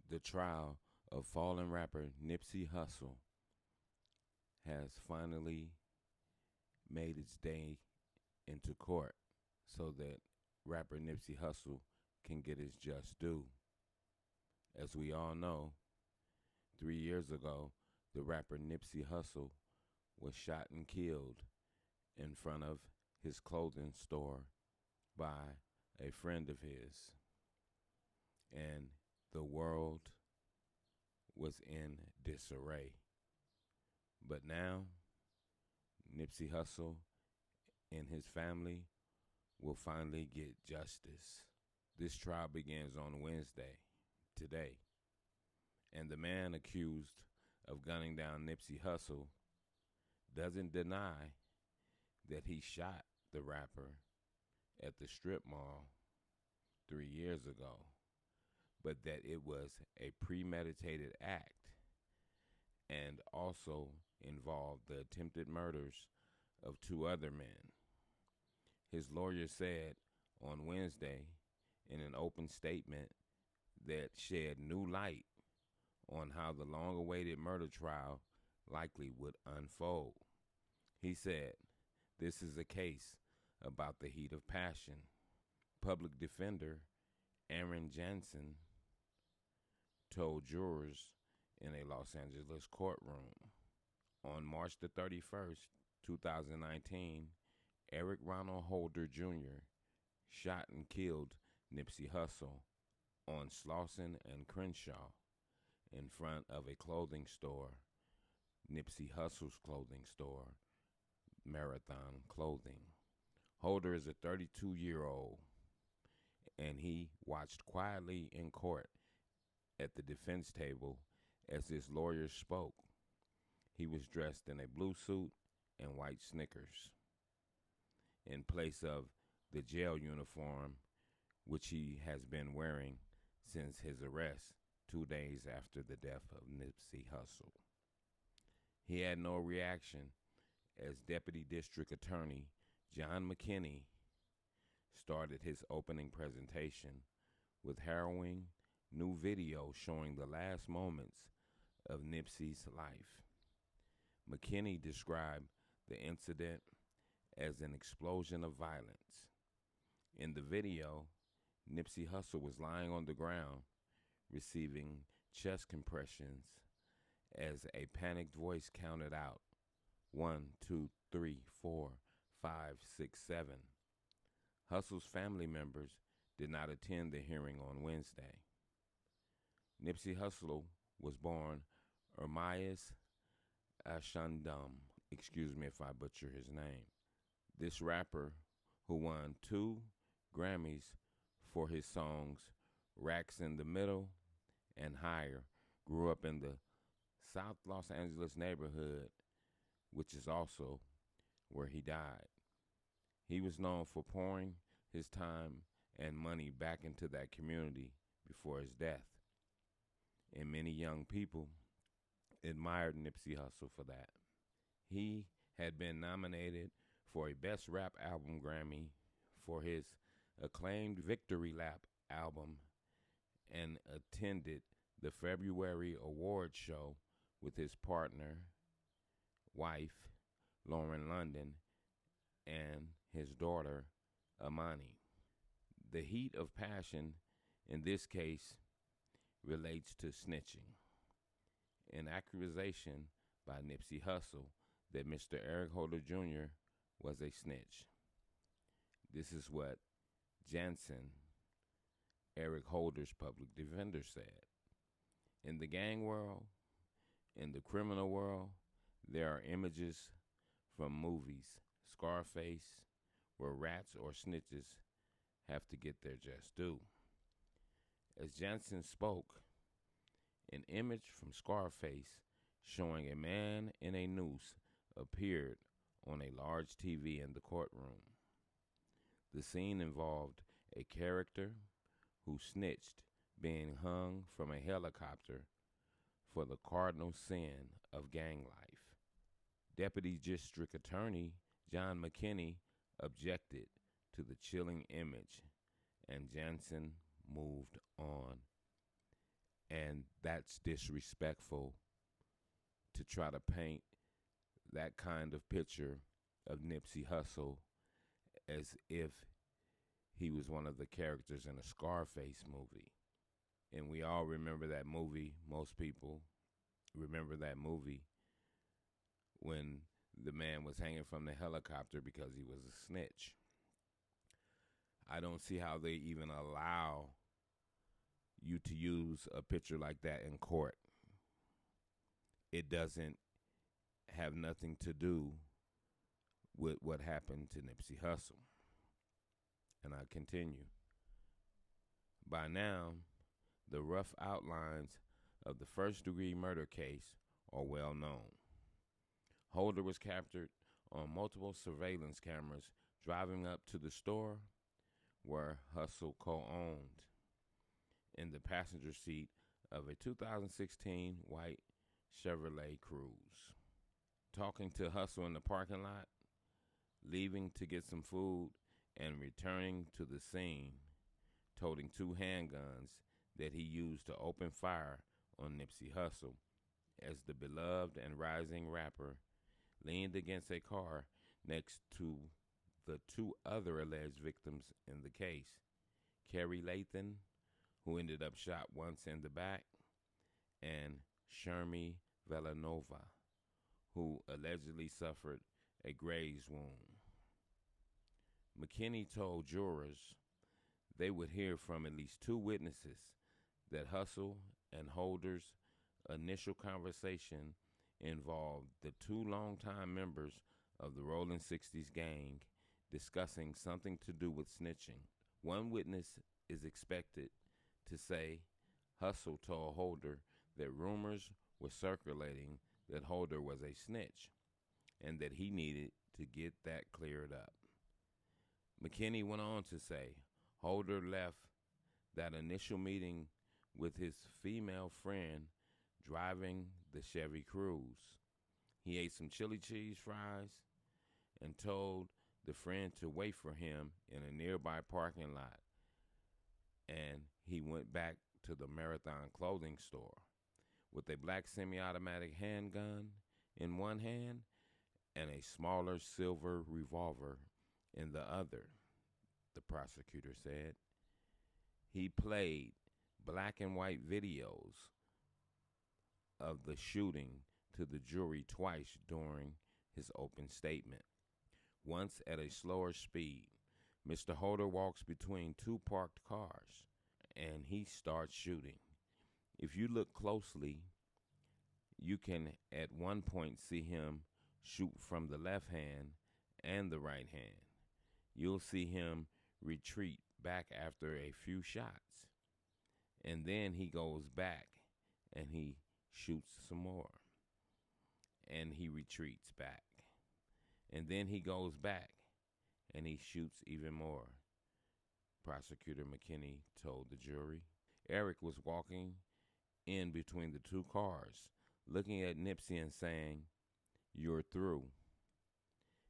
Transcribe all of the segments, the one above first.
The trial of fallen rapper Nipsey Hussle has finally made its day into court so that rapper Nipsey Hussle can get his just due. As we all know, 3 years ago, the rapper Nipsey Hussle was shot and killed in front of his clothing store by a friend of his. And the world was in disarray. But now, Nipsey Hussle and his family will finally get justice. This trial begins on Wednesday, today. And the man accused of gunning down Nipsey Hussle doesn't deny that he shot the rapper at the strip mall 3 years ago, but that it was a premeditated act and also involved the attempted murders of two other men. His lawyer said on Wednesday in an open statement that shed new light on how the long-awaited murder trial likely would unfold. He said, "This is a case about the heat of passion." Public defender Aaron Jansen told jurors in a Los Angeles courtroom. On March the 31st, 2019, Eric Ronald Holder Jr. shot and killed Nipsey Hussle on Slauson and Crenshaw in front of a clothing store, Nipsey Hussle's clothing store, Marathon Clothing. Holder is a 32-year-old, and he watched quietly in court at the defense table as his lawyer spoke. He was dressed in a blue suit and white Snickers, in place of the jail uniform which he has been wearing since his arrest 2 days after the death of Nipsey Hussle. He had no reaction as Deputy District Attorney John McKinney started his opening presentation with harrowing new video showing the last moments of Nipsey's life. McKinney described the incident as an explosion of violence. In the video, Nipsey Hussle was lying on the ground, receiving chest compressions as a panicked voice counted out 1, 2, 3, 4, 5, 6, 7. Hussle's family members did not attend the hearing on Wednesday. Nipsey Hussle was born Ermias Ashandum. Excuse me if I butcher his name. This rapper, who won 2 Grammys for his songs Racks in the Middle and Higher, grew up in the South Los Angeles neighborhood, which is also where he died. He was known for pouring his time and money back into that community before his death, and many young people admired Nipsey Hussle for that. He had been nominated for a Best Rap Album Grammy for his acclaimed Victory Lap album and attended the February award show with his partner, wife, Lauren London, and his daughter, Amani. The heat of passion in this case relates to snitching, an accusation by Nipsey Hussle that Mr. Eric Holder Jr. was a snitch. This is what Jansen, Eric Holder's public defender, said. In the gang world, in the criminal world, there are images from movies, Scarface, where rats or snitches have to get their just due. As Jansen spoke, an image from Scarface showing a man in a noose appeared on a large TV in the courtroom. The scene involved a character who snitched being hung from a helicopter for the cardinal sin of gang life. Deputy District Attorney John McKinney objected to the chilling image, and Jansen moved on. And that's disrespectful to try to paint that kind of picture of Nipsey Hussle as if he was one of the characters in a Scarface movie. And we all remember that movie. Most people remember that movie when the man was hanging from the helicopter because he was a snitch. I don't see how they even allow you to use a picture like that in court. It doesn't have nothing to do with what happened to Nipsey Hussle. And I continue. By now, the rough outlines of the first-degree murder case are well known. Holder was captured on multiple surveillance cameras driving up to the store where Hussle co-owned in the passenger seat of a 2016 white Chevrolet Cruze. Talking to Hussle in the parking lot, leaving to get some food, and returning to the scene, toting 2 handguns that he used to open fire on Nipsey Hussle as the beloved and rising rapper leaned against a car next to the 2 other alleged victims in the case, Kerry Lathan, who ended up shot once in the back, and Shermy Villanova, who allegedly suffered a graze wound. McKinney told jurors they would hear from at least 2 witnesses that Hussle and Holder's initial conversation involved the 2 longtime members of the Rolling 60s gang discussing something to do with snitching. One witness is expected to say Hussle told Holder that rumors were circulating that Holder was a snitch and that he needed to get that cleared up. McKinney went on to say Holder left that initial meeting with his female friend driving the Chevy Cruze. He ate some chili cheese fries and told the friend to wait for him in a nearby parking lot. And he went back to the Marathon clothing store with a black semi-automatic handgun in one hand and a smaller silver revolver in the other, the prosecutor said. He played black and white videos of the shooting to the jury twice during his open statement. Once at a slower speed, Mr. Holder walks between 2 parked cars and he starts shooting. If you look closely, you can at one point see him shoot from the left hand and the right hand. You'll see him retreat back after a few shots. And then he goes back and he shoots some more. And he retreats back. And then he goes back and he shoots even more, Prosecutor McKinney told the jury. Eric was walking in between the 2 cars, looking at Nipsey and saying, "You're through."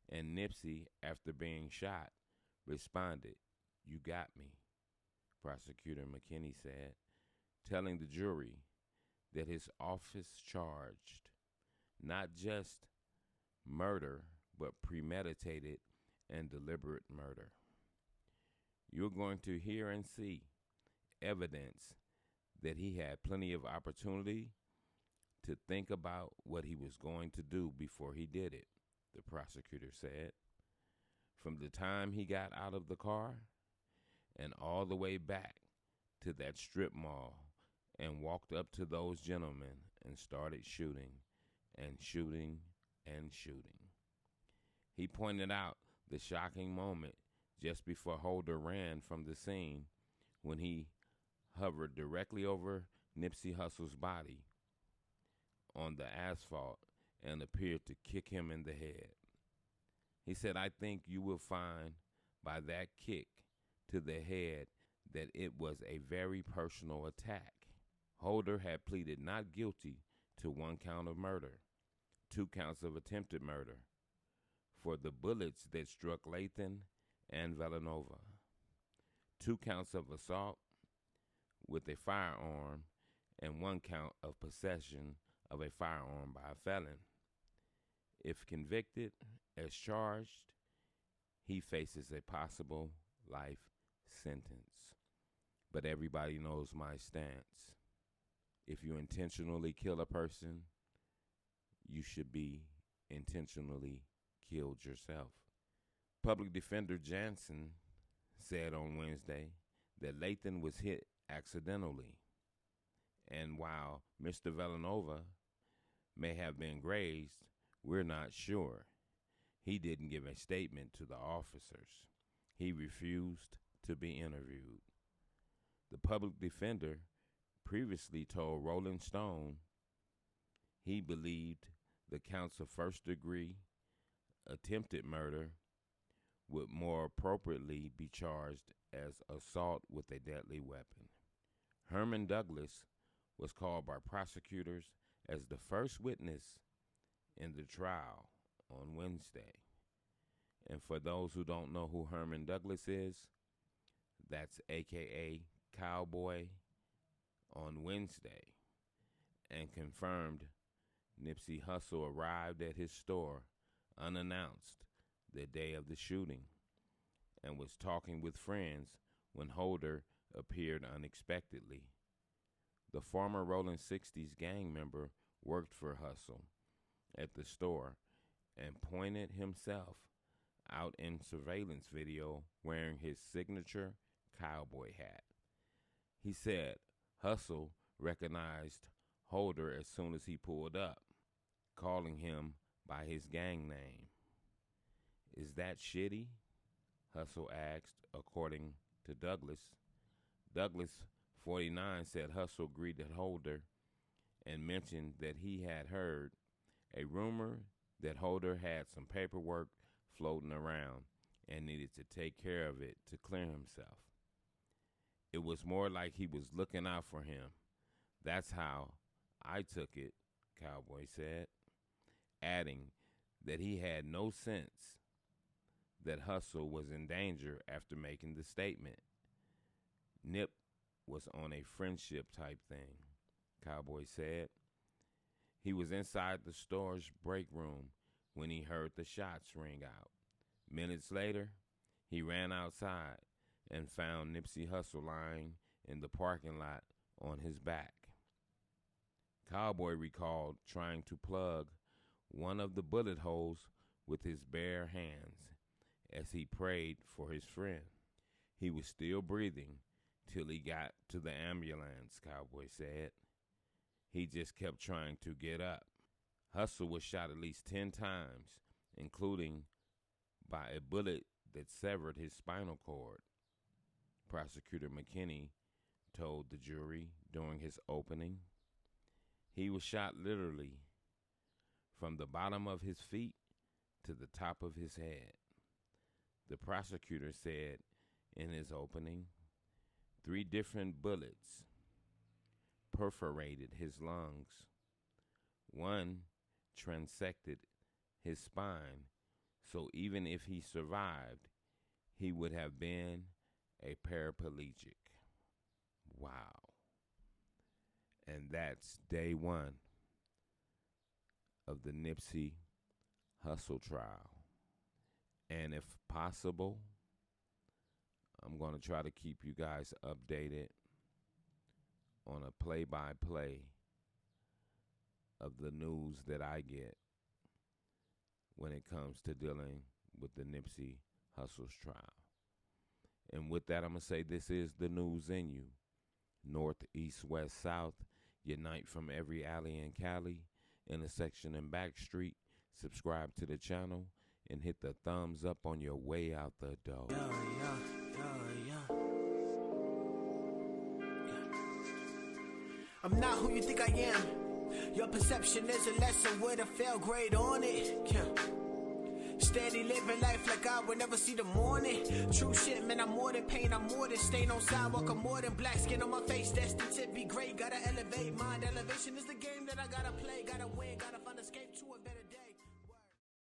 And Nipsey, after being shot, responded, "You got me," Prosecutor McKinney said, telling the jury that his office charged not just murder, but premeditated and deliberate murder. You're going to hear and see evidence that he had plenty of opportunity to think about what he was going to do before he did it, the prosecutor said. From the time he got out of the car and all the way back to that strip mall and walked up to those gentlemen and started shooting and shooting and shooting. He pointed out the shocking moment just before Holder ran from the scene when he hovered directly over Nipsey Hussle's body on the asphalt and appeared to kick him in the head. He said, "I think you will find by that kick to the head that it was a very personal attack." Holder had pleaded not guilty to 1 count of murder, 2 counts of attempted murder for the bullets that struck Lathan and Villanova, 2 counts of assault with a firearm, and 1 count of possession of a firearm by a felon. If convicted as charged, he faces a possible life sentence. But everybody knows my stance. If you intentionally kill a person, you should be intentionally killed yourself. Public Defender Jansen said on Wednesday that Lathan was hit accidentally. And while Mr. Villanova may have been grazed, we're not sure. He didn't give a statement to the officers. He refused to be interviewed. The public defender previously told Rolling Stone he believed the counts of first-degree attempted murder would more appropriately be charged as assault with a deadly weapon. Herman Douglas was called by prosecutors as the first witness in the trial on Wednesday. And for those who don't know who Herman Douglas is, that's AKA Cowboy on Wednesday, and confirmed Nipsey Hussle arrived at his store unannounced the day of the shooting and was talking with friends when Holder appeared unexpectedly. The former Rolling 60s gang member worked for Hussle at the store and pointed himself out in surveillance video wearing his signature cowboy hat. He said Hussle recognized Holder as soon as he pulled up, calling him by his gang name. Is that shitty? Hussle asked, according to Douglas. Douglas, 49, said Hussle greeted Holder and mentioned that he had heard a rumor that Holder had some paperwork floating around and needed to take care of it to clear himself. It was more like he was looking out for him. That's how I took it, Cowboy said, adding that he had no sense that Hussle was in danger after making the statement. Nip was on a friendship type thing, Cowboy said. He was inside the store's break room when he heard the shots ring out. Minutes later, he ran outside and found Nipsey Hussle lying in the parking lot on his back. Cowboy recalled trying to plug one of the bullet holes with his bare hands as he prayed for his friend. He was still breathing till he got to the ambulance, Cowboy said. He just kept trying to get up. Hussle was shot at least 10 times, including by a bullet that severed his spinal cord. Prosecutor McKinney told the jury during his opening. He was shot literally from the bottom of his feet to the top of his head. The prosecutor said in his opening, 3 different bullets perforated his lungs. 1 transected his spine, so even if he survived, he would have been a paraplegic. Wow. And that's day 1 of the Nipsey Hussle trial. And if possible, I'm going to try to keep you guys updated on a play-by-play of the news that I get when it comes to dealing with the Nipsey Hussle's trial. And with that, I'm going to say this is the news in you. North, east, west, south, unite from every alley in Cali, intersection and back street. Subscribe to the channel and hit the thumbs up on your way out the door. I'm not who you think I am. Your perception is a lesson with a fail grade on it. Steady living life like I would never see the morning. True shit, man, I'm more than pain, I'm more than stain on sidewalk, I'm more than black skin on my face. Destined to be great, gotta elevate mind. Elevation is the game that I gotta play, gotta win, gotta find escape to a better day.